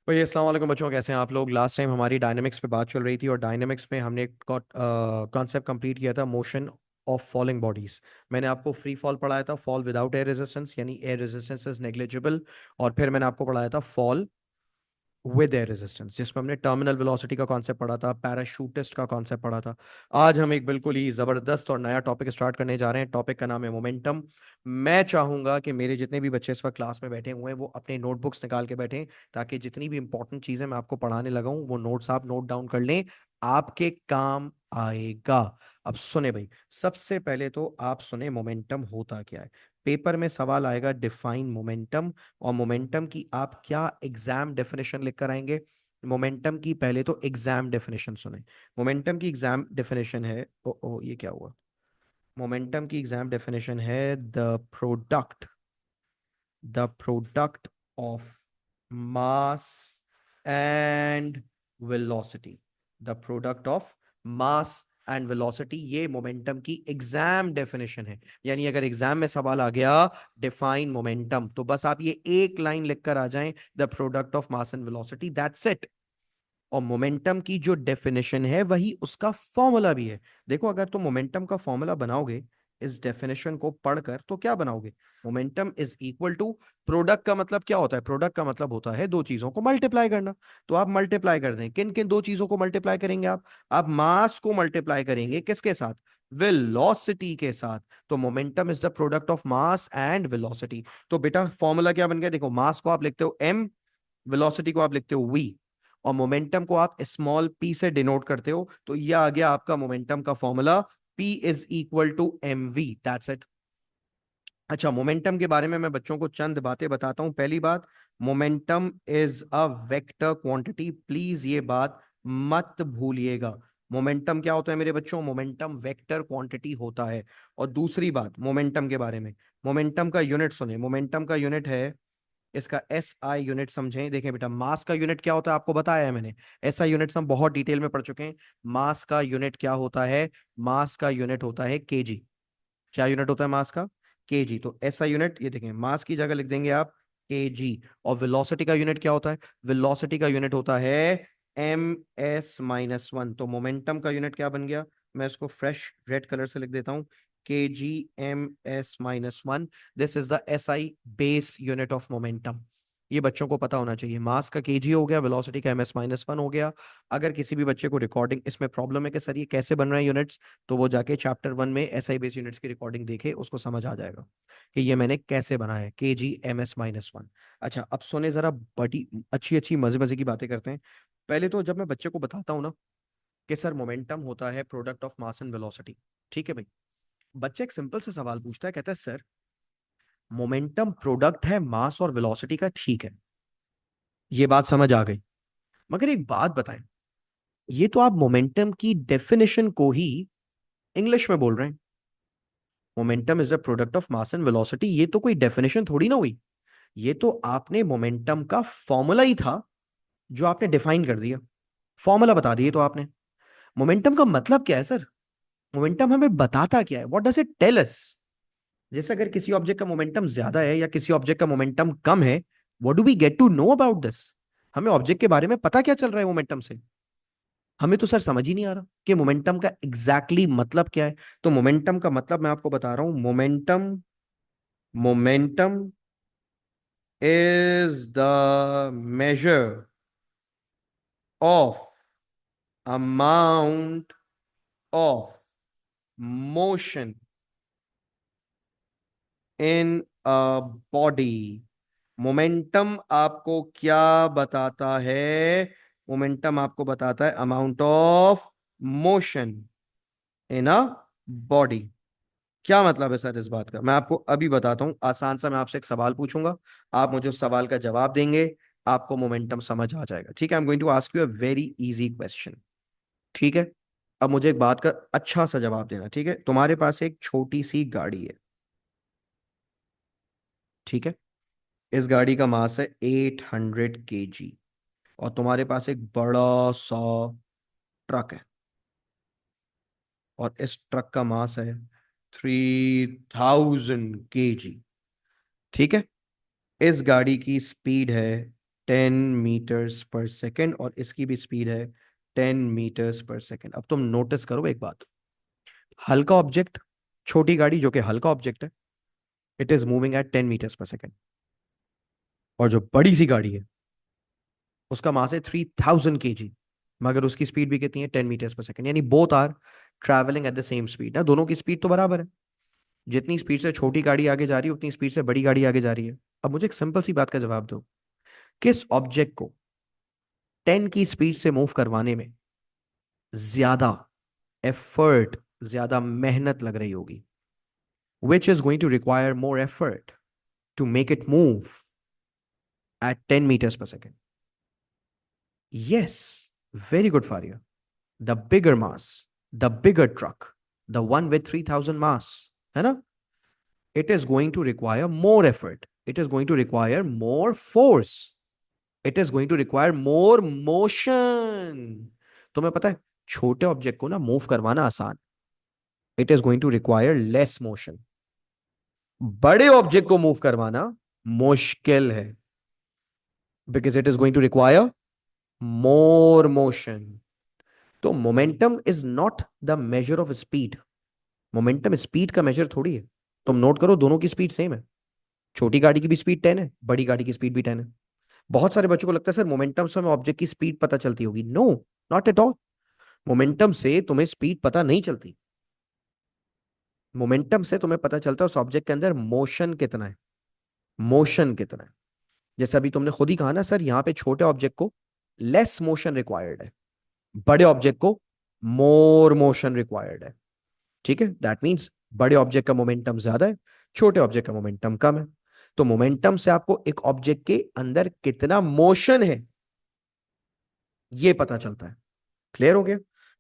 भाई अस्सलाम वालेकुम बच्चों, कैसे हैं आप लोग। लास्ट टाइम हमारी डायनेमिक्स पे बात चल रही थी और डायनेमिक्स में हमने एक कॉन्सेप्ट कंप्लीट किया था, मोशन ऑफ फॉलिंग बॉडीज। मैंने आपको फ्री फॉल पढ़ाया था, फॉल विदाउट एयर रेजिस्टेंस यानी एयर रेजिस्टेंस इज नेग्लिजिबल। और फिर मैंने आपको पढ़ाया था फॉल विद एयर रेजिस्टेंस, जिसमें हमने टर्मिनल वेलोसिटी का कॉन्सेप्ट पढ़ा था, पैराशूटिस्ट का कॉन्सेप्ट पढ़ा था। आज हम एक बिल्कुल ही जबरदस्त और नया टॉपिक स्टार्ट करने जा रहे हैं। टॉपिक का नाम है मोमेंटम। मैं चाहूंगा कि मेरे जितने भी बच्चे इस वक्त क्लास में बैठे हुए हैं वो अपने नोटबुक्स निकाल के बैठें, ताकि जितनी भी इंपॉर्टेंट चीजें मैं आपको पढ़ाने लगा हूं वो नोट्स आप नोट डाउन कर लें, आपके काम आएगा। अब सुने भाई, सबसे पहले तो आप सुने मोमेंटम होता क्या है। पेपर में सवाल आएगा डिफाइन मोमेंटम, और मोमेंटम की आप क्या एग्जाम डेफिनेशन लिख कर आएंगे। मोमेंटम की पहले तो एग्जाम डेफिनेशन सुने। मोमेंटम की एग्जाम डेफिनेशन है, ओ ये क्या हुआ। मोमेंटम की एग्जाम डेफिनेशन है the product of mass and velocity. The product of mass and velocity, ये मोमेंटम की एग्जाम डेफिनेशन है। यानी अगर एग्जाम में सवाल आ गया डिफाइन मोमेंटम, तो बस आप ये एक लाइन लिखकर आ जाएं, the product of mass and velocity, that's it. और मोमेंटम की जो डेफिनेशन है वही उसका फॉर्मूला भी है। देखो, अगर तुम मोमेंटम का फॉर्मूला बनाओगे इस डेफिनेशन को पढ़कर, तो क्या बनाओगे। Momentum is equal to, product का मतलब क्या होता है, प्रोडक्ट का मतलब होता है दो चीजों को मल्टीप्लाई करना। तो आप मल्टीप्लाई कर दें, किन किन दो चीजों को मल्टीप्लाई करेंगे आप मास को मल्टीप्लाई करेंगे किसके साथ, वेलोसिटी के साथ। तो momentum is the product of mass and velocity. तो बेटा फॉर्मूला क्या बन गया, देखो, मास को आप लिखते हो m, वेलोसिटी को आप लिखते हो v, और मोमेंटम को आप स्मॉल p से डिनोट करते हो। तो ये आ गया आपका मोमेंटम का formula, p is equal to m v, that's it. अच्छा, मोमेंटम के बारे में मैं बच्चों को चंद बातें बताता हूं। पहली बात, momentum is a vector quantity, please ये बात मत भूलिएगा। मोमेंटम क्या होता है मेरे बच्चों, मोमेंटम वेक्टर क्वांटिटी होता है। और दूसरी बात मोमेंटम के बारे में, मोमेंटम का यूनिट सुने, मोमेंटम का यूनिट है, इसका एस आई यूनिट समझें। देखें बेटा, मास का यूनिट क्या होता है आपको बताया है मैंने, एस आई यूनिट हम बहुत डिटेल में पढ़ चुके हैं। मास का यूनिट क्या होता है, मास का यूनिट होता है केजी। क्या यूनिट होता है मास का, केजी। तो एस आई यूनिट, ये देखें, मास की जगह लिख देंगे आप केजी। और वेलोसिटी का यूनिट क्या होता है, वेलोसिटी का यूनिट होता है ms-1। तो मोमेंटम का यूनिट क्या बन गया, मैं इसको फ्रेश रेड कलर से लिख देता हूं, kg ms-1। This is the S I base unit of momentum. ये बच्चों को पता होना चाहिए, मास का केजी हो गया, वेलोसिटी का ms-1 हो गया। अगर किसी भी बच्चे को रिकॉर्डिंग इसमें प्रॉब्लम है कि सर ये कैसे बन रहे हैं यूनिट्स, तो वो जाके चैप्टर 1 में एसआई बेस यूनिट्स की रिकॉर्डिंग देखे, उसको समझ आ जाएगा कि ये मैंने कैसे बनाया है, kg ms-1। अच्छा, अब सुने जरा, बड़ी अच्छी अच्छी मजे मजे की बातें करते हैं। पहले तो जब मैं बच्चे को बताता हूँ ना कि सर मोमेंटम होता है product of mass and velocity, ठीक है भाई, बच्चा एक सिंपल से सवाल पूछता है, कहता है सर मोमेंटम प्रोडक्ट है मास और वेलोसिटी का, ठीक है, ये बात समझ आ गई, मगर एक बात बताएं, ये तो आप मोमेंटम की डेफिनेशन को ही इंग्लिश में बोल रहे हैं। Momentum is the product of mass and velocity, ये तो कोई डेफिनेशन थोड़ी ना हुई, ये तो आपने मोमेंटम का फॉर्मूला ही था जो आपने डिफाइन कर दिया, फॉर्मूला बता दिए तो आपने। मोमेंटम का मतलब क्या है सर, मोमेंटम हमें बताता क्या है, what does it tell us. जैसे अगर किसी ऑब्जेक्ट का मोमेंटम ज्यादा है या किसी ऑब्जेक्ट का मोमेंटम कम है, what do we get to know about this. हमें ऑब्जेक्ट के बारे में पता क्या चल रहा है मोमेंटम से, हमें तो सर समझ ही नहीं आ रहा कि मोमेंटम का एग्जैक्टली मतलब क्या है। तो मोमेंटम का मतलब मैं आपको बता रहा हूं, momentum momentum is the measure of amount of motion in a body। Momentum आपको क्या बताता है, मोमेंटम आपको बताता है amount of motion in a body. क्या मतलब है सर इस बात का, मैं आपको अभी बताता हूं। आसान सा मैं आपसे एक सवाल पूछूंगा, आप मुझे उस सवाल का जवाब देंगे, आपको मोमेंटम समझ आ जाएगा, ठीक है। I am going to ask you a very easy question, ठीक है। अब मुझे एक बात का अच्छा सा जवाब देना, ठीक है। तुम्हारे पास एक छोटी सी गाड़ी है, ठीक है, इस गाड़ी का मास है 800 kg, और तुम्हारे पास एक बड़ा सा ट्रक है, और इस ट्रक का मास है 3000 kg, ठीक है। इस गाड़ी की स्पीड है 10 मीटर्स पर सेकेंड और इसकी भी स्पीड है 10 मीटर्स पर सेकेंड। अब तुम नोटिस करो एक बात, हल्का ऑब्जेक्ट, छोटी गाड़ी जो कि हल्का ऑब्जेक्ट है, it is moving at 10 metres per second, और जो बड़ी सी गाड़ी है उसका मास है 3000 kg, मगर उसकी स्पीड भी कितनी है 10 मीटर्स पर सेकेंड, यानी both are travelling at the same speed ना, दोनों की स्पीड तो बराबर है। जितनी स्पीड से छोटी गाड़ी आगे जा रही है उतनी स्पीड से बड़ी गाड़ी आगे जा रही है। अब मुझे एक सिंपल सी बात का जवाब दो, किस ऑब्जेक्ट को 10 की स्पीड से मूव करवाने में ज्यादा एफर्ट, ज्यादा मेहनत लग रही होगी? Which is going to require more effort to make it move at 10 metres per second? Yes, very good, Faria. The bigger mass, the bigger truck, the one with 3000 mass, है ना? It is going to require more effort. It is going to require more force. It is going to require more motion. तुम्हें पता है छोटे object को ना move करवाना आसान, it is going to require less motion. बड़े ऑब्जेक्ट को मूव करवाना मुश्किल है, because it is going to require more motion. तो momentum is not the measure of speed, momentum speed का मेजर थोड़ी है। तुम नोट करो दोनों की स्पीड सेम है, छोटी गाड़ी की भी स्पीड 10 है, बड़ी गाड़ी की स्पीड भी 10 है। बहुत सारे बच्चों को लगता है सर मोमेंटम से हमें ऑब्जेक्ट की स्पीड पता चलती होगी, no, not at all. Momentum से तुम्हें स्पीड पता नहीं चलती, मोमेंटम से तुम्हें पता चलता है उस ऑब्जेक्ट के अंदर मोशन कितना है, मोशन कितना है। जैसे अभी तुमने खुद ही कहा ना सर यहाँ पे छोटे ऑब्जेक्ट को लेस मोशन रिक्वायर्ड है, बड़े ऑब्जेक्ट को मोर मोशन रिक्वायर्ड है। ठीक है, दैट मीन्स बड़े ऑब्जेक्ट का मोमेंटम ज्यादा है, छोटे ऑब्जेक्ट का मोमेंटम कम है। तो मोमेंटम से आपको एक ऑब्जेक्ट के अंदर कितना मोशन है ये पता चलता है। क्लियर हो गया?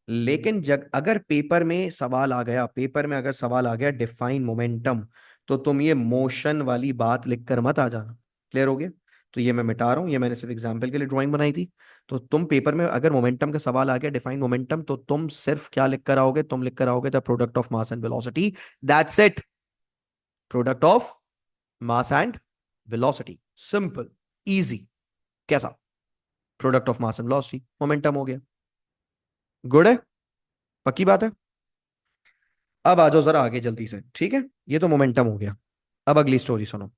लेकिन जब अगर पेपर में सवाल आ गया, पेपर में अगर सवाल आ गया डिफाइन मोमेंटम, तो तुम ये मोशन वाली बात लिखकर मत आ जाना। क्लियर हो गया? तो ये मैं मिटा रहा हूं, ये मैंने सिर्फ एग्जांपल के लिए ड्राइंग बनाई थी। तो तुम पेपर में अगर मोमेंटम का सवाल आ गया डिफाइन मोमेंटम, तो तुम सिर्फ क्या लिख कर आओगे? तुम लिख कर आओगे the product of mass and velocity, that's it. Product of mass and velocity, simple, easy. कैसा? Product of mass and velocity momentum हो गया। गुड है? पक्की बात है? अब आ जाओ जरा आगे जल्दी से, ठीक है? ये तो मोमेंटम हो गया। अब अगली स्टोरी सुनो।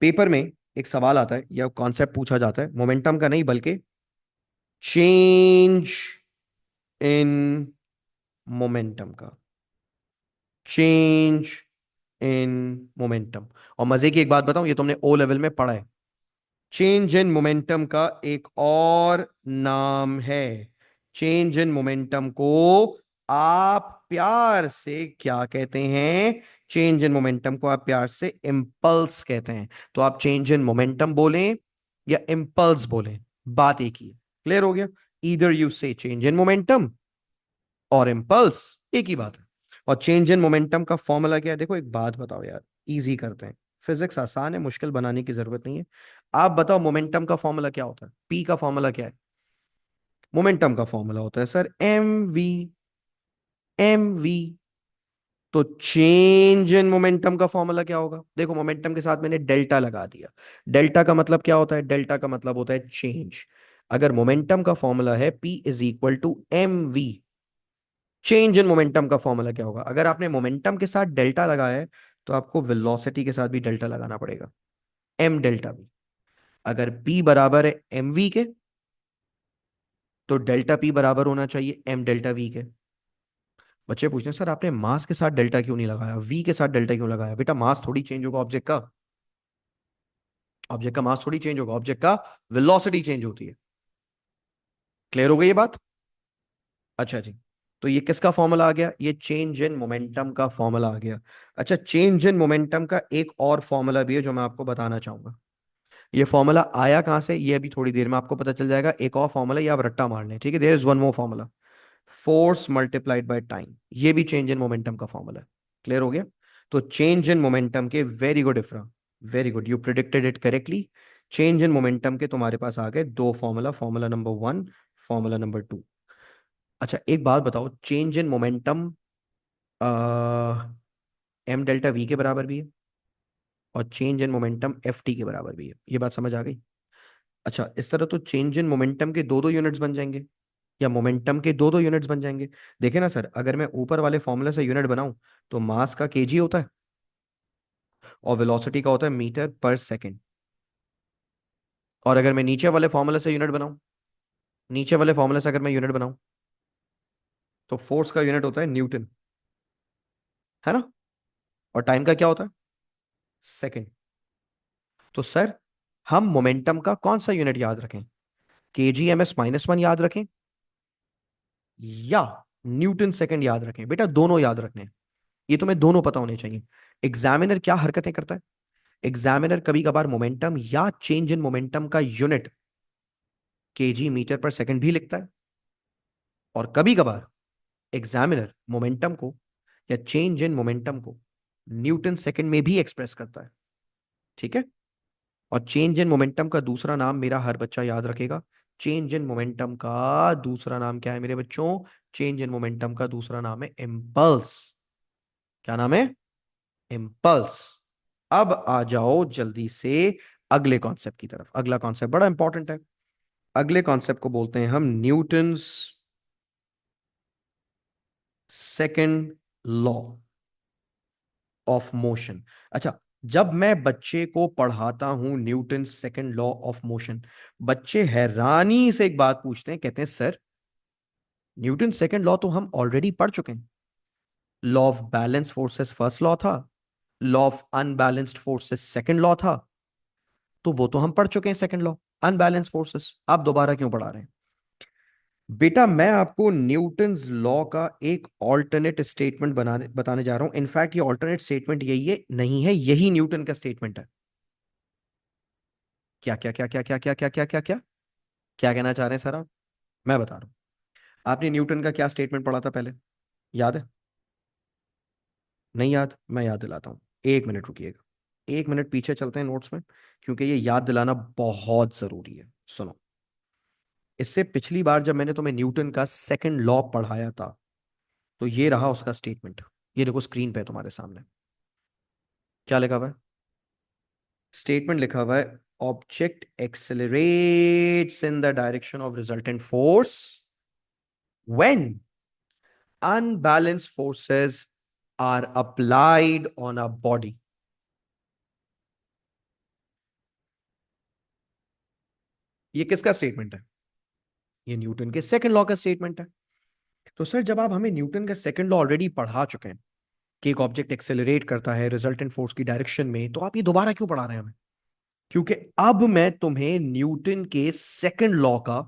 पेपर में एक सवाल आता है या कॉन्सेप्ट पूछा जाता है, मोमेंटम का नहीं बल्कि चेंज इन मोमेंटम का, चेंज इन मोमेंटम। और मजे की एक बात बताऊं, ये तुमने ओ लेवल में पढ़ा है, चेंज इन मोमेंटम का एक और नाम है, चेंज इन मोमेंटम को आप प्यार से क्या कहते हैं? चेंज इन मोमेंटम को आप प्यार से इम्पल्स कहते हैं। तो आप चेंज इन मोमेंटम बोलें या इम्पल्स बोलें, बात एक ही है। क्लियर हो गया? ईदर यू से चेंज इन मोमेंटम और इम्पल्स, एक ही बात है। और चेंज इन मोमेंटम का फॉर्मूला क्या है? देखो एक बात बताओ यार, इजी करते हैं, फिजिक्स आसान है, मुश्किल बनाने की जरूरत नहीं है। आप बताओ मोमेंटम का फॉर्मूला क्या होता है? पी का फॉर्मूला क्या है? मोमेंटम का फॉर्मूला होता है sir m v, m v. तो चेंज इन मोमेंटम का फॉर्मूला क्या होगा? देखो मोमेंटम के साथ मैंने डेल्टा लगा दिया, डेल्टा का मतलब क्या होता है? डेल्टा का मतलब होता है चेंज। अगर मोमेंटम का फॉर्मूला है P is equal to m v, change in momentum का फॉर्मूला क्या होगा? अगर आपने मोमेंटम के साथ डेल्टा लगाया है तो आपको वेलोसिटी के साथ भी डेल्टा लगाना पड़ेगा, एम डेल्टा भी। अगर P बराबर है एम वी के, तो डेल्टा P बराबर होना चाहिए एम डेल्टा वी के। बच्चे पूछते हैं सर आपने मास के साथ डेल्टा क्यों नहीं लगाया, वी के साथ डेल्टा क्यों लगाया? बेटा मास थोड़ी चेंज होगा ऑब्जेक्ट का, ऑब्जेक्ट का मास थोड़ी चेंज होगा, ऑब्जेक्ट का वेलोसिटी चेंज होती है। क्लियर हो गई ये बात? अच्छा जी, तो ये किसका फॉर्मूला आ गया? ये चेंज इन मोमेंटम का फॉर्मूला आ गया। अच्छा, चेंज इन मोमेंटम का एक और फॉर्मूला भी है जो मैं आपको बताना चाहूंगा। ये फॉर्मूला आया कहां से ये अभी थोड़ी देर में आपको पता चल जाएगा। एक और फॉर्मूला ये आप रट्टा मार लें, ठीक है? There is one more formula, force multiplied by time, ये भी चेंज इन मोमेंटम का फॉर्मूला है। क्लियर हो गया? तो चेंज इन मोमेंटम के, very good Ifra, very good, you predicted it correctly. Change in momentum के तुम्हारे पास आ गए दो formula, formula number 1, formula number 2। अच्छा एक बात बताओ, change in momentum m delta v के बराबर भी है और change in momentum F T के बराबर भी है, ये बात समझ आ गई? अच्छा, इस तरह तो चेंज इन मोमेंटम के दो दो यूनिट्स बन जाएंगे, या मोमेंटम के दो दो यूनिट्स बन जाएंगे। देखे ना सर, अगर मैं ऊपर वाले फॉर्मूले से यूनिट बनाऊं तो मास का केजी होता है और वेलोसिटी का होता है मीटर पर सेकंड। और अगर मैं नीचे वाले फॉर्मूले से यूनिट बनाऊं, नीचे वाले फॉर्मूले से अगर मैं यूनिट बनाऊं तो फोर्स का यूनिट होता है न्यूटन, है ना? और टाइम का क्या होता है? सेकंड। तो सर, हम मोमेंटम का कौन सा यूनिट याद रखें? kgms-1 याद रखें या न्यूटन सेकंड याद रखें? बेटा दोनों याद रखने हैं। ये तुम्हें दोनों पता होने चाहिए। एग्जामिनर क्या हरकतें करता है? एग्जामिनर कभी कभार मोमेंटम या चेंज इन मोमेंटम का यूनिट केजी मीटर पर सेकंड भी लिखता है, और कभी कभार एग्जामिनर मोमेंटम को या चेंज इन मोमेंटम को न्यूटन सेकंड में भी एक्सप्रेस करता है। ठीक है? और चेंज इन मोमेंटम का दूसरा नाम मेरा हर बच्चा याद रखेगा। चेंज इन मोमेंटम का दूसरा नाम क्या है मेरे बच्चों? चेंज इन मोमेंटम का दूसरा नाम है इम्पल्स। क्या नाम है? इम्पल्स। अब आ जाओ जल्दी से अगले कॉन्सेप्ट की तरफ। अगला कॉन्सेप्ट बड़ा इंपॉर्टेंट है। अगले कॉन्सेप्ट को बोलते हैं हम Newton's second law of motion. अच्छा, जब मैं बच्चे को पढ़ाता हूं Newton second law of motion, बच्चे हैरानी से एक बात पूछते हैं, कहते हैं सर न्यूटन सेकंड लॉ तो हम ऑलरेडी पढ़ चुके हैं। Law of balance forces first law था, law of unbalanced forces second law था, तो वो तो हम पढ़ चुके हैं सेकंड लॉ, अनबैलेंस फोर्सेस। आप दोबारा क्यों पढ़ा रहे हैं? बेटा मैं आपको न्यूटन्स लॉ का एक ऑल्टरनेट स्टेटमेंट बताने जा रहा हूं। इनफैक्ट ये ऑल्टरनेट स्टेटमेंट यही है, नहीं है, यही न्यूटन का स्टेटमेंट है। क्या क्या क्या क्या क्या क्या क्या क्या क्या क्या क्या कहना चाह रहे हैं सर आप? मैं बता रहा हूं। आपने न्यूटन का क्या स्टेटमेंट पढ़ा था पहले? याद है? नहीं याद? मैं याद दिलाता हूं। एक मिनट रुकिएगा, एक मिनट पीछे चलते हैं नोट्स में, क्योंकि ये याद दिलाना बहुत जरूरी है। सुनो, इससे पिछली बार जब मैंने तुम्हें न्यूटन का सेकंड लॉ पढ़ाया था, तो ये रहा उसका स्टेटमेंट। ये देखो स्क्रीन पे है तुम्हारे सामने। क्या लिखा हुआ है? स्टेटमेंट लिखा हुआ है, object accelerates in the direction of resultant force when unbalanced forces are applied on a body। ये किसका स्टेटमेंट है? ये न्यूटन के सेकंड लॉ का स्टेटमेंट है। तो सर जब आप हमें न्यूटन का सेकंड लॉ ऑलरेडी पढ़ा चुके हैं कि एक ऑब्जेक्ट एक्सेलरेट करता है रिजल्टेंट फोर्स की डायरेक्शन में, तो आप ये दोबारा क्यों पढ़ा रहे हैं हमें? क्योंकि अब मैं तुम्हें न्यूटन के सेकंड लॉ का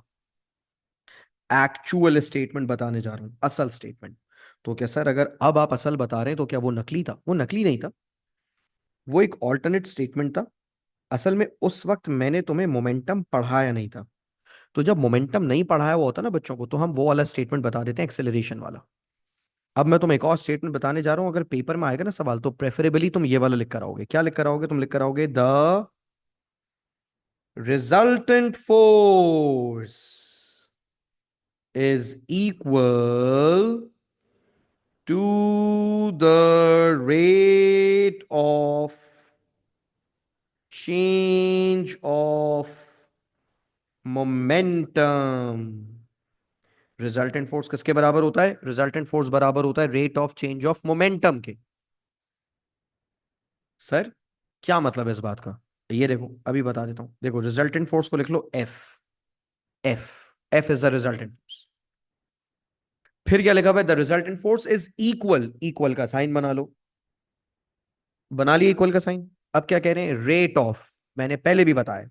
एक्चुअल स्टेटमेंट बताने जा रहा हूं, असल स्टेटमेंट। तो क्या सर, अगर अब आप असल बता रहे हैं तो क्या वो नकली था? वो नकली नहीं था, वो एक ऑल्टरनेट स्टेटमेंट था। असल में उस वक्त मैंने तुम्हें मोमेंटम पढ़ाया नहीं था। तो जब मोमेंटम नहीं पढ़ाया हुआ होता ना बच्चों को, तो हम वो वाला स्टेटमेंट बता देते हैं, एक्सेलरेशन वाला। अब मैं तुम्हें एक और स्टेटमेंट बताने जा रहा हूं। अगर पेपर में आएगा ना सवाल, तो प्रेफरेबली तुम ये वाला लिख कर आओगे। क्या लिख कर आओगे? तुम लिख कर आओगे, the resultant force is equal to the rate of change of momentum. Resultant force किसके बराबर होता है? रिजल्टेंट फोर्स बराबर होता है rate of change of momentum के। सर क्या मतलब है इस बात का? ये देखो अभी बता देता हूं। देखो रिजल्टेंट फोर्स को लिख लो f. F, f is the resultant force. फिर क्या लिखा हुआ है? The resultant force is equal, equal का साइन बना लो। बना लिया इक्वल का साइन। अब क्या कह रहे हैं? Rate of. मैंने पहले भी बताया,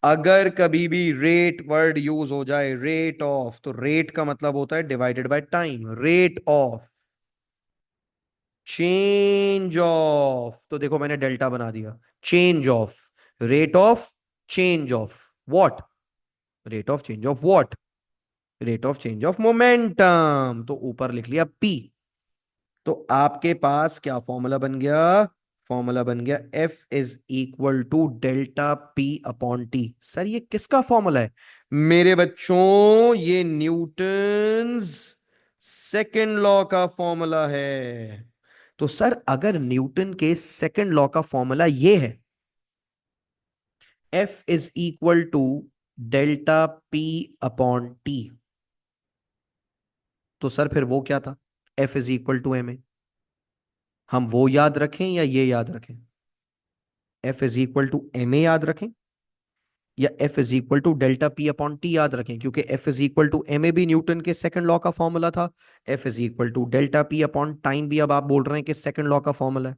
अगर कभी भी रेट वर्ड यूज हो जाए, रेट ऑफ, तो रेट का मतलब होता है divided by time. Rate of change of, तो देखो मैंने डेल्टा बना दिया। Change of, rate of change of what? Rate of change of what? Rate of change of momentum. तो ऊपर लिख लिया पी। तो आपके पास क्या फॉर्मूला बन गया? फॉर्मूला बन गया F is equal to delta p upon t. Sir ये किसका फॉर्मूला है मेरे बच्चों? ये न्यूटन्स सेकंड लॉ का फॉर्मूला है। तो सर अगर न्यूटन के सेकंड लॉ का फॉर्मूला ये है, f is equal to delta p upon t. तो सर फिर वो क्या था? F is equal to m a. हम वो याद रखें या ये याद रखें? F is equal to m a याद रखें या f is equal to delta p upon t याद रखें? क्योंकि f is equal to m a भी न्यूटन के सेकंड लॉ का फॉर्मूला था। F is equal to delta p upon time भी अब आप बोल रहे हैं कि सेकंड लॉ का फॉर्मूला है।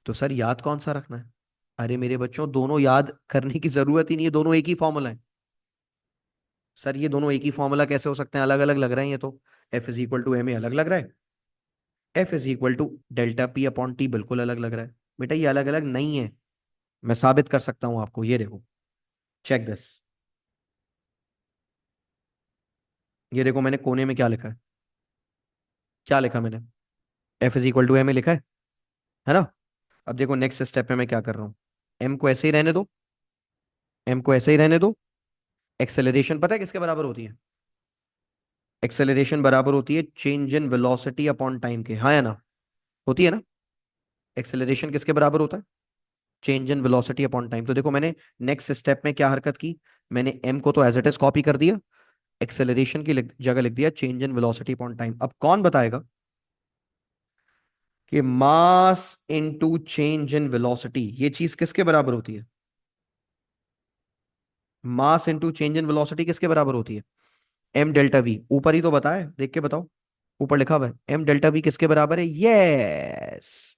तो सर याद कौन सा रखना है? अरे मेरे बच्चों, दोनों याद करने की जरूरत ही नहीं है, दोनों एक ही फॉर्मूला है। सर ये दोनों एक ही फॉर्मूला कैसे हो सकते हैं? अलग अलग लग रहे हैं ये तो। F is equal to m a अलग लग रहा है, f is equal to delta p upon t बिल्कुल अलग लग रहा है। बेटा ये अलग अलग नहीं है, मैं साबित कर सकता हूं आपको, ये देखो, चेक दिस। ये देखो मैंने कोने में क्या लिखा है, क्या लिखा मैंने? F is equal to m a लिखा है ना? अब देखो नेक्स्ट स्टेप में मैं क्या कर रहा हूँ। एम को ऐसे ही रहने दो, एम को ऐसे ही रहने दो। एक्सेलरेशन पता है किसके बराबर होती है? एक्सेलरेशन बराबर होती है change in velocity upon time के, हाँ या ना? होती है ना? एक्सेलरेशन किसके बराबर होता है? Change in velocity upon time. तो देखो मैंने नेक्स्ट स्टेप में क्या हरकत की, मैंने एम को तो एज इट इज कॉपी कर दिया, एक्सेलरेशन की जगह लिख दिया change in velocity upon time. अब कौन बताएगा कि mass into change in velocity ये चीज किसके बराबर होती है? Mass into change in velocity किसके बराबर होती है? M delta v. ऊपर ही तो बताया, देख के बताओ, ऊपर लिखा हुआ है एम डेल्टा वी किसके बराबर है? यस,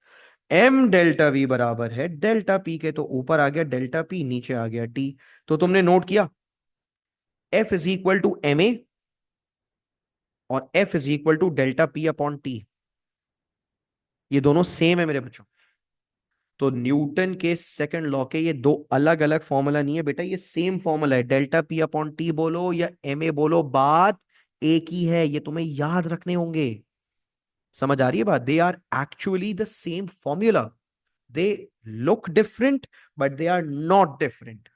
एम डेल्टा वी बराबर है डेल्टा पी के। तो ऊपर आ गया डेल्टा पी, नीचे आ गया टी। तो तुमने नोट किया, f is equal to m a और f is equal to delta p upon t, ये दोनों सेम है मेरे बच्चों। तो न्यूटन के सेकंड लॉ के ये दो अलग अलग फॉर्मूला नहीं है बेटा, ये सेम फॉर्मूला है। डेल्टा पी अपॉन टी बोलो या एम ए बोलो, बात एक ही है, ये तुम्हें याद रखने होंगे। समझ आ रही है बात? They are actually the same formula, they look different but they are not different.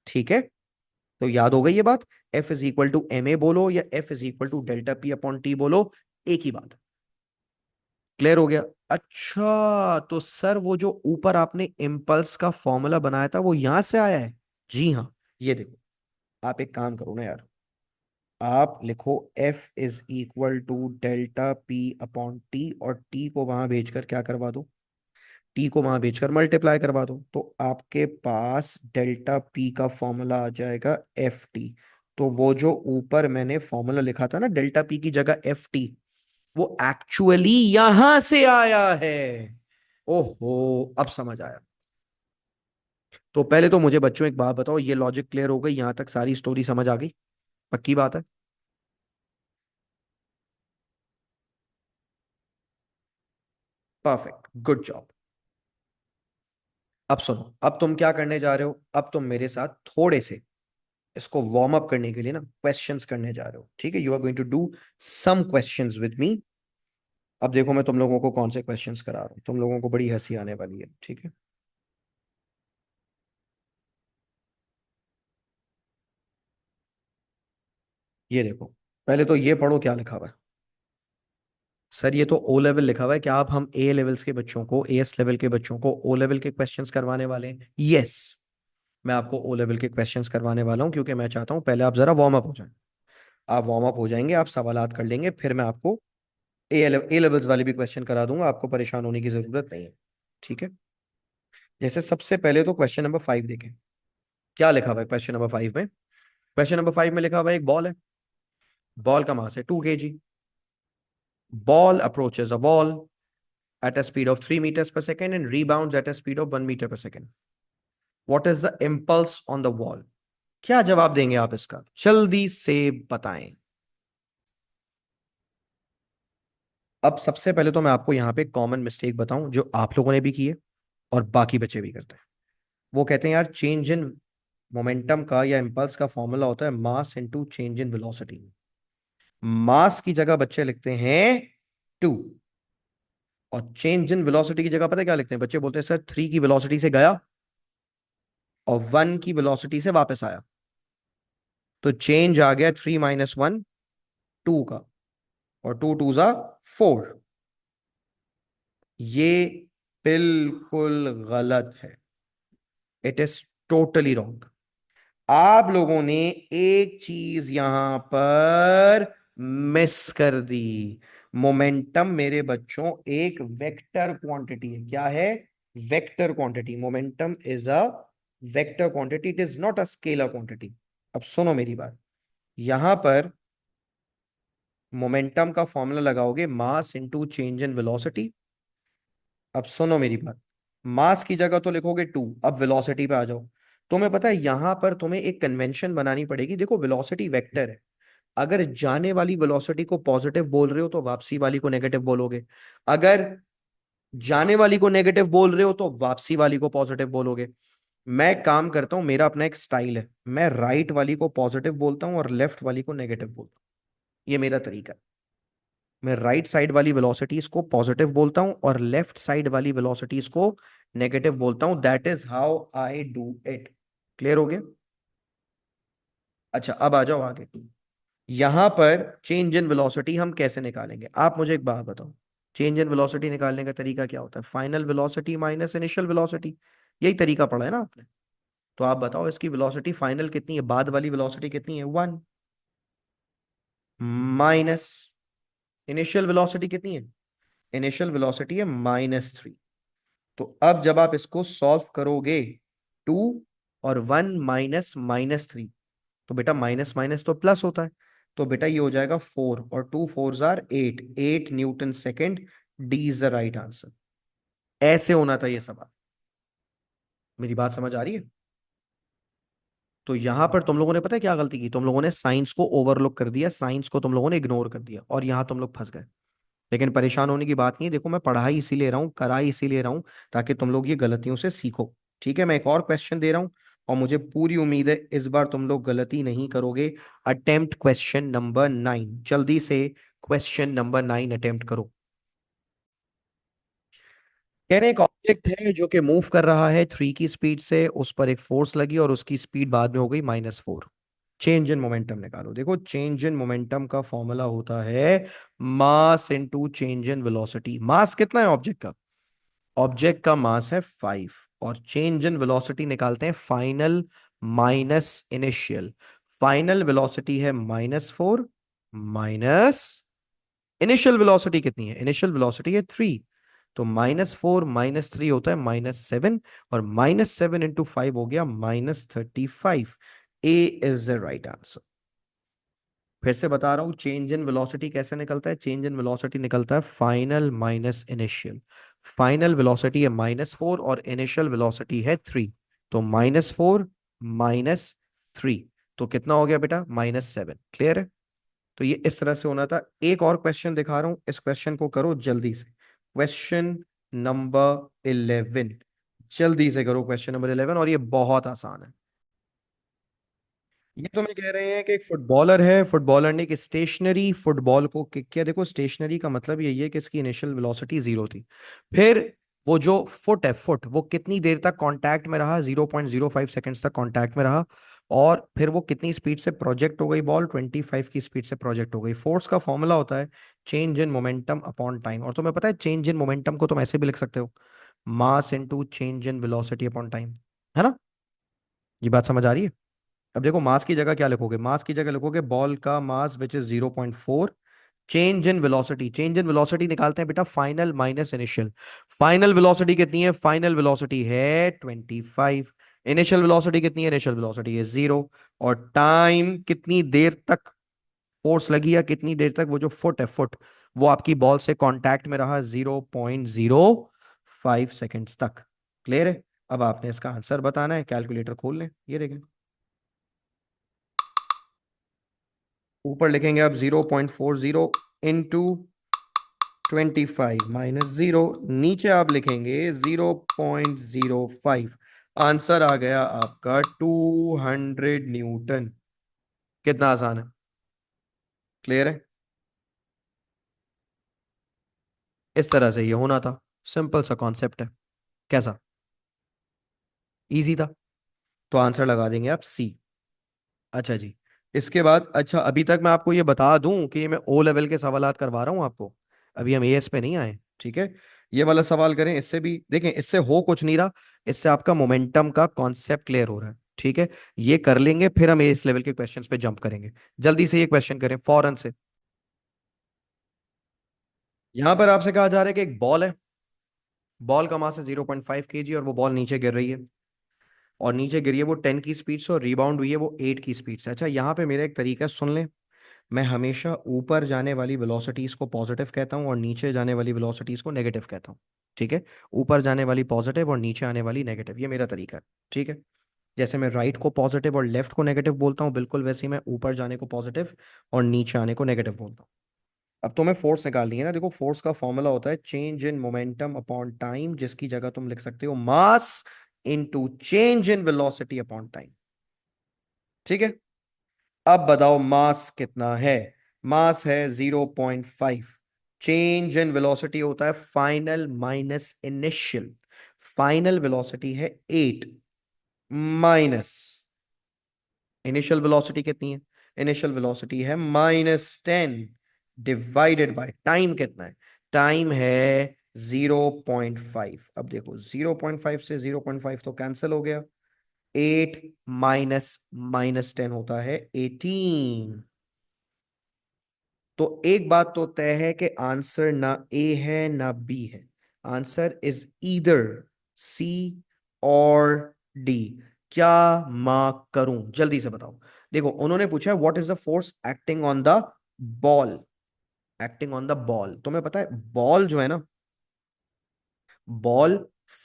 ठीक है, तो याद हो गई ये बात। F is equal to m a बोलो या f is equal to delta p upon t बोलो, एक ही बात। क्लियर हो गया? अच्छा तो सर वो जो ऊपर आपने इम्पल्स का फॉर्मूला बनाया था वो यहां से आया है? जी हाँ, ये देखो, आप एक काम करो ना यार, आप लिखो f is equal to delta p upon t और टी को वहां भेजकर क्या करवा दो? टी को वहां भेजकर मल्टीप्लाई करवा दो, तो आपके पास डेल्टा पी का फॉर्मूला आ जाएगा एफ टी। तो वो जो ऊपर मैंने फॉर्मूला लिखा था ना डेल्टा पी की जगह एफ टी, वो एक्चुअली यहां से आया है। ओहो, अब समझ आया। तो पहले तो मुझे बच्चों एक बात बताओ, ये लॉजिक क्लियर हो गई? यहां तक सारी स्टोरी समझ आ गई? पक्की बात है? Perfect, good job. अब सुनो, अब तुम क्या करने जा रहे हो? अब तुम मेरे साथ थोड़े से इसको वार्म अप करने के लिए ना क्वेश्चंस करने जा रहे हो, ठीक है? You are going to do some questions with me. अब देखो मैं तुम लोगों को कौन से क्वेश्चंस करा रहा हूँ, तुम लोगों को बड़ी हंसी आने वाली है, ठीक है? ये देखो, पहले तो ये पढ़ो क्या लिखा हुआ है। सर ये तो ओ लेवल लिखा हुआ है, क्या आप हम ए लेवल्स के बच्चों को, एएस लेवल के बच्चों को ओ लेवल के क्वेश्चंस करवाने वाले हैं? यस, मैं आपको ओ लेवल के क्वेश्चंस करवाने वाला हूं, क्योंकि मैं चाहता हूं पहले आप जरा वार्म अप हो जाएं। आप वार्म अप हो जाएंगे, आप सवालात कर लेंगे, फिर मैं आपको ए लेवल्स वाले भी क्वेश्चन करा दूंगा, आपको परेशान होने की जरूरत नहीं है, ठीक है? जैसे सबसे पहले तो क्वेश्चन नंबर 5 देखें, क्या लिखा हुआ है क्वेश्चन नंबर 5 में? क्वेश्चन नंबर 5 में लिखा हुआ है एक बॉल है, बॉल का मास है 2 kg, ball approaches a wall at a speed of 3 meters per second and rebounds at a speed of 1 meter per second. What is the impulse on the wall? क्या जवाब देंगे आप इसका? जल्दी से बताएं। अब सबसे पहले तो मैं आपको यहां पे कॉमन मिस्टेक बताऊं जो आप लोगों ने भी की है और बाकी बच्चे भी करते हैं। वो कहते हैं यार चेंज इन मोमेंटम का या इंपल्स का फॉर्मूला होता है mass into change in velocity. Mass की जगह बच्चे लिखते हैं 2 और चेंज इन वेलोसिटी की जगह पता है क्या लिखते हैं? बच्चे बोलते हैं सर 3 की वेलोसिटी से गया और 1 की वेलोसिटी से वापस आया, तो चेंज आ गया 3 - 1 2 का, और 2 × 2 = 4। ये बिल्कुल गलत है, इट इज टोटली रॉन्ग। आप लोगों ने एक चीज यहां पर मिस कर दी। मोमेंटम मेरे बच्चों एक वेक्टर क्वांटिटी है। क्या है? Vector quantity. Momentum is a vector quantity, it is not a scalar quantity. अब सुनो मेरी बात। यहां पर मोमेंटम का फॉर्मूला लगाओगे मास इनटू चेंज इन वेलोसिटी। अब सुनो मेरी बात। मास की जगह तो लिखोगे 2। अब वेलोसिटी पे आ जाओ। तुम्हें पता है यहां पर तुम्हें एक कन्वेंशन बनानी पड़ेगी। देखो वेलोसिटी वेक्टर है। अगर जाने वाली वेलोसिटी को पॉजिटिव बोल रहे हो तो वापसी वाली को नेगेटिव बोलोगे। अगर जाने वाली को नेगेटिव बोल रहे हो तो वापसी वाली को पॉजिटिव बोलोगे। मैं काम करता हूं, मेरा अपना एक स्टाइल है। मैं राइट वाली को पॉजिटिव बोलता हूं और लेफ्ट वाली को नेगेटिव बोलता हूं। ये मेरा तरीका है। मैं राइट साइड वाली वेलोसिटीज को पॉजिटिव बोलता हूं और लेफ्ट साइड वाली वेलोसिटीज को नेगेटिव बोलता हूं। That is how I do it. Clear हो गया? अच्छा, अब आ जाओ आगे। यहां पर चेंज इन वेलोसिटी हम कैसे निकालेंगे? आप मुझे एक बात बताओ। चेंज इन वेलोसिटी निकालने का तरीका क्या होता है? Final velocity minus initial velocity. यही तरीका पढ़ा है ना आपने? तो आप बताओ इसकी वेलोसिटी फाइनल कितनी है, बाद वाली वेलोसिटी कितनी है? 1 माइनस इनिशियल वेलोसिटी कितनी है? इनिशियल वेलोसिटी है -3। तो अब जब आप इसको सॉल्व करोगे, 2 और 1 माइनस -3, तो बेटा माइनस माइनस तो प्लस होता है। तो बेटा ये हो जाएगा 4 और 2 4 are 8, 8 newton second. D is the right answer. ऐसे होना था ये सवाल। मेरी बात समझ आ रही है? तो यहां पर तुम लोगों ने पता है क्या गलती की? तुम लोगों ने साइंस को ओवरलुक कर दिया, साइंस को तुम लोगों ने इग्नोर कर दिया और यहां तुम लोग फंस गए। लेकिन परेशान होने की बात नहीं है। देखो मैं पढ़ाई इसीलिए रहा हूँ, कराई इसीलिए रहा हूँ ताकि तुम लोग ये गलतियों से सीखो। ठीक है, मैं एक और क्वेश्चन दे रहा हूँ और मुझे पूरी उम्मीद है इस बार तुम लोग गलती नहीं करोगे। अटेम्प्ट क्वेश्चन नंबर 9, जल्दी से क्वेश्चन नंबर 9 अटेम्प्ट करो। कह रहे हैं एक ऑब्जेक्ट है जो कि मूव कर रहा है 3 की स्पीड से, उस पर एक फोर्स लगी और उसकी स्पीड बाद में हो गई -4। चेंज इन मोमेंटम निकालो। देखो चेंज इन मोमेंटम का फॉर्मूला होता है mass into change in velocity. Mass कितना है ऑब्जेक्ट का? ऑब्जेक्ट का मास है 5 और चेंज इन वेलोसिटी निकालते हैं final minus initial. Final velocity है -4 माइनस इनिशियल वेलोसिटी कितनी है? इनिशियल वेलोसिटी है 3। तो -4 -3 होता है -7 और -7 इंटू 5 हो गया -35। ए इज द राइट आंसर। फिर से बता रहा हूं चेंज इन वेलोसिटी कैसे निकलता है। चेंज इन वेलोसिटी निकलता है final minus initial. Final velocity है -4 और इनिशियल वेलोसिटी है 3। तो -4 -3, तो कितना हो गया बेटा? -7। क्लियर है? तो ये इस तरह से होना था। एक और क्वेश्चन दिखा रहा हूं, इस क्वेश्चन को करो जल्दी से। Question number 11। जल्दी से करो क्वेश्चन नंबर 11, और ये बहुत आसान है। ये तो मैं कह रहे हैं कि एक फुटबॉलर है, फुटबॉलर ने एक स्टेशनरी फुटबॉल को किक किया। देखो स्टेशनरी का मतलब यही है कि इसकी इनिशियल वेलोसिटी 0 थी। फिर वो जो फुट है, फुट वो कितनी देर तक कांटेक्ट में रहा? 0.05 सेकंड्स तक कांटेक्ट में रहा। और फिर वो कितनी स्पीड से प्रोजेक्ट हो गई? बॉल 25 की स्पीड से प्रोजेक्ट हो गई। फोर्स का फॉर्मूला होता है change in momentum upon time. और तुम्हें पता है चेंज इन मोमेंटम को तुम ऐसे भी लिख सकते हो, मास into change in velocity upon time. है ना? ये बात समझ आ रही है? अब देखो मास की जगह क्या लिखोगे? मास की जगह लिखोगे बॉल का mass which is 0.4, change in velocity. Change in velocity निकालते हैं बेटा final minus initial. Final velocity कितनी है? फाइनल वेलोसिटी है 25। इनिशियल वेलोसिटी कितनी है? इनिशियल वेलोसिटी है 0। और टाइम कितनी देर तक फोर्स लगी या कितनी देर तक वो जो फुट है, फुट वो आपकी बॉल से कांटेक्ट में रहा? 0.05 सेकेंड्स तक। क्लियर है? अब आपने इसका आंसर बताना है। कैलकुलेटर खोल लें, ये देखें। ऊपर लिखेंगे आप 0.40 इंटू 25 -0। नीचे आप लिखेंगे 0.05। आंसर आ गया आपका 200 न्यूटन। कितना आसान है? क्लियर है? इस तरह से ये होना था। सिंपल सा कॉन्सेप्ट है। कैसा? इजी था। तो आंसर लगा देंगे आप सी। अच्छा जी। इसके बाद अच्छा, अभी तक मैं आपको ये बता दूं कि ये मैं ओ लेवल के सवालात करवा रहा हूं आपको। अभी हम एएस पे नहीं आए। ठीक है? ये वाला सवाल करें, इससे भी देखें, इससे हो कुछ नहीं रहा, इससे आपका मोमेंटम का कॉन्सेप्ट क्लियर हो रहा है। ठीक है, ये कर लेंगे फिर हम इस लेवल के क्वेश्चंस पे जंप करेंगे। जल्दी से ये क्वेश्चन करें फौरन से। यहां पर आपसे कहा जा रहा है कि एक बॉल है, बॉल का मास है 0.5 kg और वो बॉल नीचे गिर रही है, और नीचे गिरी है वो 10 की स्पीड से और रिबाउंड हुई है वो 8 की स्पीड से। अच्छा, यहाँ पे मेरा एक तरीका है, सुन लें। मैं हमेशा ऊपर जाने वाली वेलोसिटीज को पॉजिटिव कहता हूँ और नीचे जाने वाली वेलोसिटीज को नेगेटिव कहता हूँ। ठीक है, ऊपर जाने वाली पॉजिटिव और नीचे आने वाली नेगेटिव, ये मेरा तरीका है। ठीक है, जैसे मैं राइट को पॉजिटिव और लेफ्ट को नेगेटिव बोलता हूँ, बिल्कुल वैसे ही मैं ऊपर जाने को पॉजिटिव और नीचे आने को नेगेटिव बोलता हूँ। अब तुम्हें फोर्स निकालनी है ना, देखो फोर्स का फॉर्मूला होता है change in momentum upon time, जिसकी जगह तुम लिख सकते हो मास into change in velocity upon time. ठीक है, अब बताओ मास कितना है। मास है 0.5, चेंज इन वेलोसिटी होता है final minus initial, final velocity है 8 माइनस इनिशियल वेलोसिटी कितनी है, इनिशियल वेलोसिटी है -10 डिवाइडेड बाय टाइम कितना है, टाइम है 0.5। अब देखो 0.5 से 0.5 तो कैंसिल हो गया, 8 माइनस माइनस 10 होता है 18। तो एक बात तो तय है कि आंसर ना ए है ना बी है, आंसर इज ईदर सी और डी। क्या मार्क करूं, जल्दी से बताओ। देखो उन्होंने पूछा है what is the force acting on the ball, acting on the ball. तुम्हें पता है बॉल जो है ना, बॉल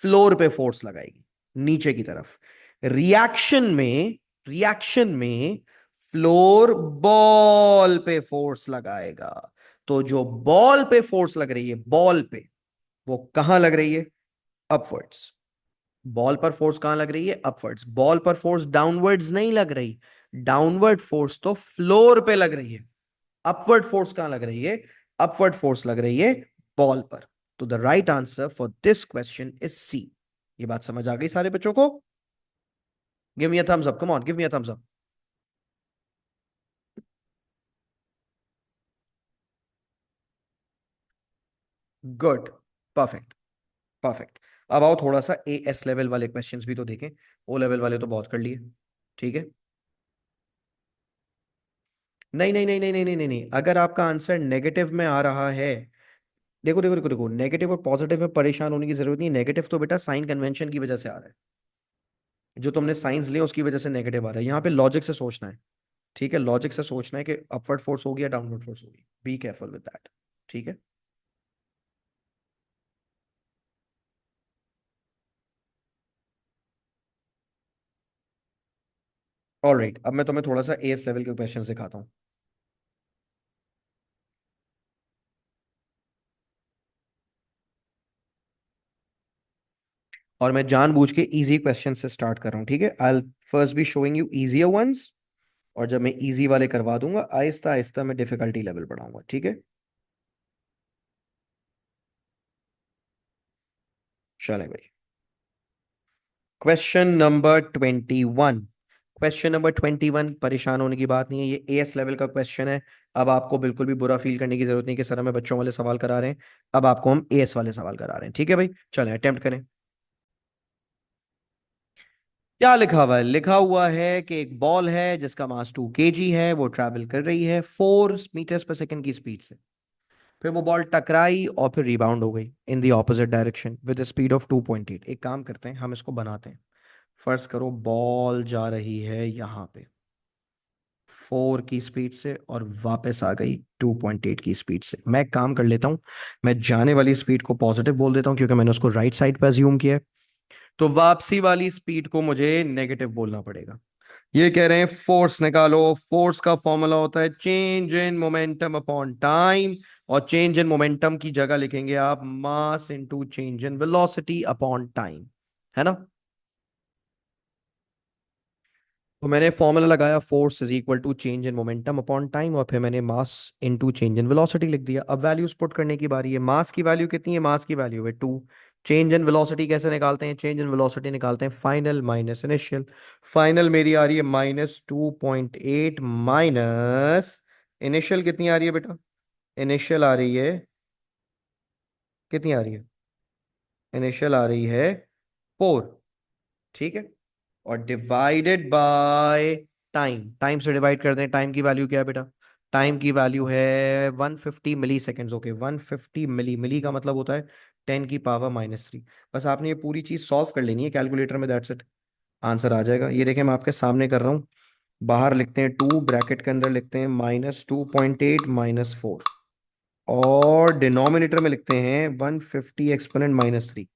फ्लोर पे फोर्स लगाएगी नीचे की तरफ, रिएक्शन में, रिएक्शन में फ्लोर बॉल पे फोर्स लगाएगा। तो जो बॉल पे फोर्स लग रही है, बॉल पे, वो कहां लग रही है, अपवर्ड्स। बॉल पर फोर्स कहां लग रही है, अपवर्ड्स। बॉल पर फोर्स डाउनवर्ड्स नहीं लग रही, डाउनवर्ड फोर्स तो फ्लोर पे लग रही है। अपवर्ड फोर्स कहां लग रही है, अपवर्ड फोर्स लग रही है बॉल पर। तो the right answer for this question is c. ये बात समझ आ गई सारे बच्चों को? Give me a thumbs up, come on give me a thumbs up. Good, perfect, perfect. अब आओ थोड़ा सा ए एस लेवल वाले क्वेश्चंस भी तो देखें, ओ लेवल वाले तो बहुत कर लिए। ठीक है, नहीं नहीं नहीं नहीं नहीं नहीं नहीं नहीं, अगर आपका आंसर नेगेटिव में आ रहा है, देखो देखो देखो देखो, नेगेटिव और पॉजिटिव में परेशान होने की जरूरत नहीं। नेगेटिव तो बेटा साइन कन्वेंशन की वजह से आ रहा है, जो तुमने साइंस लिया उसकी वजह से नेगेटिव आ रहा है। यहाँ पे लॉजिक से सोचना है। ठीक है, लॉजिक से सोचना है कि अपवर्ड फोर्स होगी या डाउनवर्ड फोर्स होगी, बी केयरफुल विद दैट। ठीक है, ऑलराइट, अब मैं तुम्हें थोड़ा सा एस लेवल के क्वेश्चन सिखाता हूँ। और मैं जानबूझ के इजी क्वेश्चन से स्टार्ट कर रहा हूँ। ठीक है, I first be showing you easier ones, और जब मैं इजी वाले करवा दूंगा आहिस्ता आहिस्ता मैं डिफिकल्टी लेवल बढ़ाऊंगा। ठीक है, चले भाई। क्वेश्चन नंबर 21, क्वेश्चन नंबर 21, परेशान होने की बात नहीं है, ये एस लेवल का क्वेश्चन है। अब आपको बिल्कुल भी बुरा फील करने की जरूरत नहीं कि सर हमें बच्चों वाले सवाल करा रहे हैं, अब आपको हम एस वाले सवाल करा रहे हैं। ठीक है भाई, चलें अटेम्प्ट करें। क्या लिखा हुआ है, लिखा हुआ है कि एक बॉल है जिसका मास 2 kg है, वो ट्रैवल कर रही है 4 मीटर पर सेकेंड की स्पीड से। फिर वो बॉल टकराई और फिर रिबाउंड हो गई in the opposite direction with speed of 2.8। एक काम करते हैं, हम इसको बनाते हैं। फर्स्ट करो, बॉल जा रही है यहाँ पे 4 की स्पीड से और वापस आ गई 2.8 की स्पीड से। मैं एक काम कर लेता हूँ, मैं जाने वाली स्पीड को पॉजिटिव बोल देता हूँ क्योंकि मैंने उसको राइट साइड पर अज्यूम किया है। तो वापसी वाली स्पीड को मुझे नेगेटिव बोलना पड़ेगा। ये कह रहे हैं फोर्स निकालो, फोर्स का फॉर्मूला होता है change in momentum upon time, और चेंज इन मोमेंटम की जगह लिखेंगे आप mass into change in velocity upon time, है ना। तो मैंने फॉर्मूला लगाया force is equal to change in momentum upon time, और फिर मैंने mass into change in velocity लिख दिया। अब वैल्यूज पुट करने की बारी है। मास की वैल्यू कितनी है, मास की वैल्यू है 2। चेंज इन वेलोसिटी कैसे निकालते हैं, चेंज इन वेलोसिटी निकालते हैं फाइनल माइनस इनिशियल। फाइनल मेरी आ रही है -2.8 माइनस इनिशियल, कितनी आ रही है बेटा, इनिशियल आ रही है, कितनी आ रही है इनिशियल आ रही है 4, ठीक है, और डिवाइडेड बाय टाइम, टाइम से डिवाइड कर दें। टाइम की वैल्यू क्या है बेटा? टाइम की वैल्यू है 150 मिली सेकेंड्स। ओके, 150 मिली, मिली का मतलब होता है 10⁻³ बस आपने ये पूरी चीज सॉल्व कर लेनी है कैलकुलेटर में, दैट्स इट, आंसर आ जाएगा। ये देखें, मैं आपके सामने कर रहा हूँ। बाहर लिखते हैं 2, ब्रैकेट के अंदर लिखते हैं -2.8 -4, और डिनोमिनेटर में लिखते हैं 150 एक्सपोनेंट -3।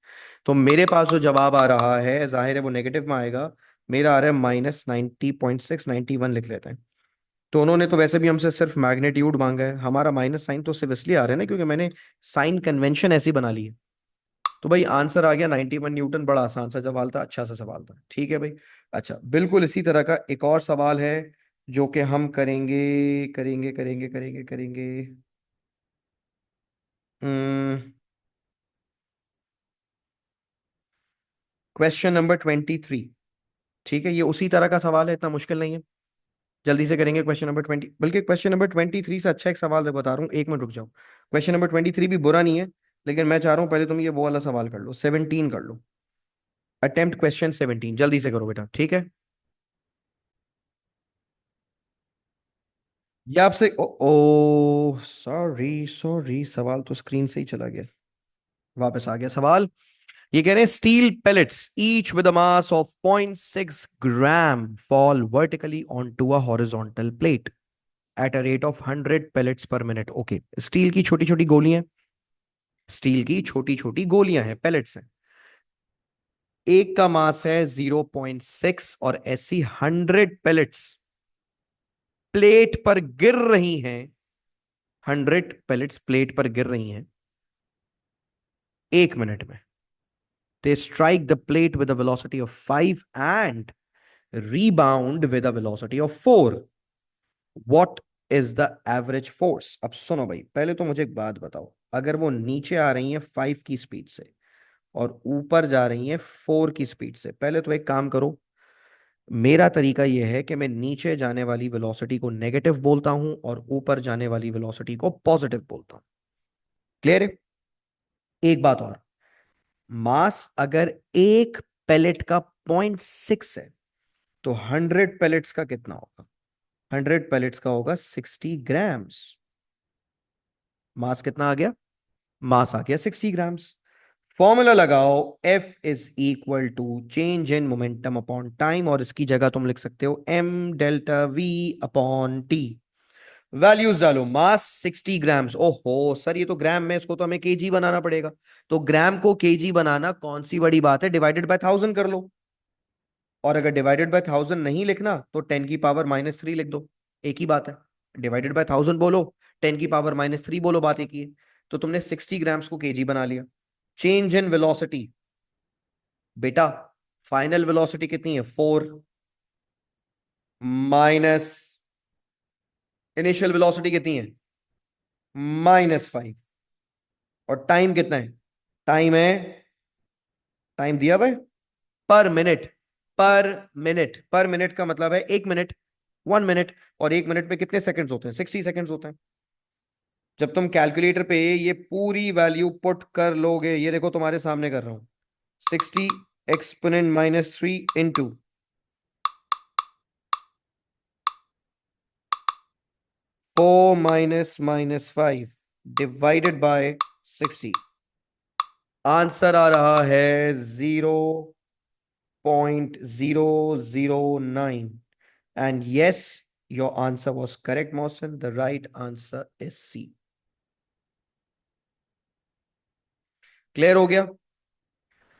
तो मेरे पास जो जवाब आ रहा है, जाहिर है वो नेगेटिव में आएगा। मेरा आ रहा है -90.6, 91 लिख लेते हैं। तो उन्होंने तो वैसे भी हमसे सिर्फ मैग्नीट्यूड मांगा है, हमारा माइनस साइन तो सिर्फ इसलिए आ रहा है ना क्योंकि मैंने साइन कन्वेंशन ऐसी बना ली है। तो भाई आंसर आ गया 91 न्यूटन। बड़ा आसान सा सवाल था, अच्छा सा सवाल था, ठीक है भाई। अच्छा, बिल्कुल इसी तरह का एक और सवाल है जो कि हम करेंगे करेंगे करेंगे करेंगे करेंगे। क्वेश्चन नंबर 23, ठीक है, ये उसी तरह का सवाल है, इतना मुश्किल नहीं है। जल्दी से करेंगे क्वेश्चन नंबर 20, बल्कि क्वेश्चन नंबर 23 से अच्छा एक सवाल मैं बता रहा हूँ, 1 मिनट रुक जाओ। क्वेश्चन नंबर 23 भी बुरा नहीं है, लेकिन मैं चाह रहा हूँ पहले तुम ये वो वाला सवाल कर लो, 17 कर लो। अटेम्प्ट क्वेश्चन 17, जल्दी से करो बेटा, ठीक है। ये आपसे ओ, ओ सॉरी सॉरी, सवाल तो स्क्रीन से ही चला गया, वापस आ गया सवाल। ये कह रहे हैं steel pellets each with a mass of 0.6 gram fall vertically on to a horizontal plate at a rate of 100 pellets per minute. Okay, steel की छोटी छोटी गोलियां, स्टील की छोटी छोटी गोलियां हैं, पेलेट्स हैं। एक का मास है 0.6 और ऐसी 100 पेलेट्स प्लेट पर गिर रही हैं। 100 पेलेट्स प्लेट पर गिर रही हैं 1 मिनट में। They strike the plate with a velocity of 5 and rebound with a velocity of 4. What is the average force? अब सुनो भाई, पहले तो मुझे एक बात बताओ, अगर वो नीचे आ रही है 5 की स्पीड से और ऊपर जा रही है 4 की स्पीड से, पहले तो एक काम करो। मेरा तरीका यह है कि मैं नीचे जाने वाली वेलोसिटी को नेगेटिव बोलता हूं और ऊपर जाने वाली वेलोसिटी को पॉजिटिव बोलता हूं। क्लियर है? एक बात और, मास अगर एक पेलेट का 0.6 है तो 100 पेलेट्स का कितना होगा? 100 पेलेट्स का होगा 60 ग्राम्स। मास कितना आ गया? मास आ गया 60 ग्राम्स। फॉर्मूला लगाओ, F is equal to change in momentum upon time, और इसकी जगह तुम लिख सकते हो m∆v/t। वैल्यूज डालो, मास 60 ग्राम्स। ओहो सर, ये तो ग्राम में, इसको तो हमें केजी बनाना पड़ेगा। तो ग्राम को केजी बनाना कौन सी बड़ी बात है, डिवाइडेड बाय 1000 कर लो। और अगर डिवाइडेड बाय 1000 नहीं लिखना तो 10⁻³ लिख दो, एक ही बात है। डिवाइडेड बाय 1000 बोलो, 10⁻³ बोलो, बात एक ही है। तो तुमने 60 ग्राम्स को केजी बना लिया। चेंज इन वेलोसिटी, बेटा फाइनल वेलोसिटी कितनी है? 4 माइनस इनिशियल वेलोसिटी कितनी है? -5। और टाइम कितना है? टाइम है, टाइम दिया भाई, पर मिनट, पर मिनट का मतलब है 1 मिनट, 1 मिनट। और 1 मिनट में कितने सेकंड्स होते हैं? 60 सेकंड्स होते हैं। जब तुम कैलकुलेटर पे ये पूरी वैल्यू पुट कर लोगे, ये देखो तुम्हारे सामने कर रहा हूं, 60 exponent -3 into 4 -5 divided by 60, answer आ रहा है 0.009। And yes, your answer was correct Mohsin, the right answer is c. Clear हो गया?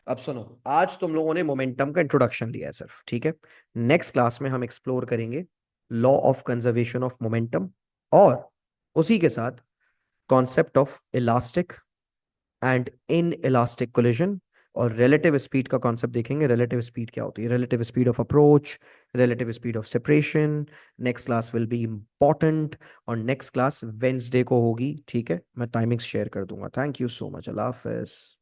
अब सुनो, आज तुम लोगों ने मोमेंटम का इंट्रोडक्शन लिया है सिर्फ, ठीक है। नेक्स्ट क्लास में हम एक्सप्लोर करेंगे law of conservation of momentum, और उसी के साथ concept of elastic and in elastic collision, और रिलेटिव स्पीड का कॉन्सेप्ट देखेंगे। रिलेटिव स्पीड क्या होती है, relative speed of approach, relative speed of separation. Next class will be important, और नेक्स्ट क्लास वेंसडे को होगी, ठीक है। मैं टाइमिंग्स शेयर कर दूंगा। Thank you so much, Allah Hafiz.